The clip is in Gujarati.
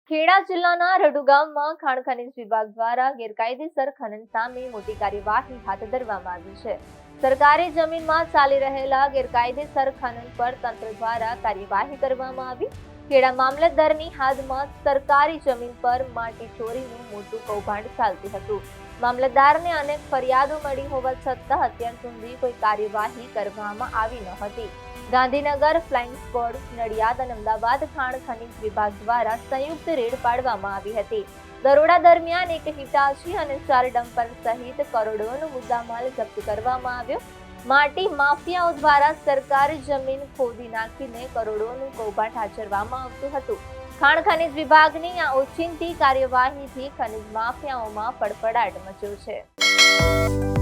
ખેડા જિલ્લાના રડુ ગામમાં ખાણ ખનીજ વિભાગ દ્વારા ગેરકાયદેસર ખનન સામે મોટી કાર્યવાહી હાથ ધરવામાં આવી છે. સરકારી જમીનમાં ચાલી રહેલા ગેરકાયદેસર ખનન પર તંત્ર દ્વારા કાર્યવાહી કરવામાં આવી. ખેડા મામલતદારની હાથમાં સરકારી જમીન પર માટી ચોરીનું મોટું કૌભાંડ ચાલતું હતું. મામલતદારને અનેક ફરિયાદો મળી હોવા છતાં અત્યાર સુધી કોઈ કાર્યવાહી કરવામાં આવી ન હતી. ગાંધીનગર, ફ્લાઇંગ સ્ક્વોડ, નડિયાદ અને અમદાવાદ ખાણ ખનીજ વિભાગ દ્વારા સંયુક્ત રેડ પાડવામાં આવી હતી. દરોડા દરમિયાન એક હિટાચી અને 4 ડમ્પર સહિત કરોડોનો મુદ્દામાલ જપ્ત કરવામાં આવ્યો. માટી માફિયાઓ દ્વારા સરકારી જમીન ખોદી નાખીને કરોડોનું કૌભાંડ આચરવામાં આવતું હતું. ખાણ ખનીજ વિભાગની આ ઓચિંતી કાર્યવાહીથી ખનીજ માફિયાઓમાં ફડફડાટ મચ્યો છે.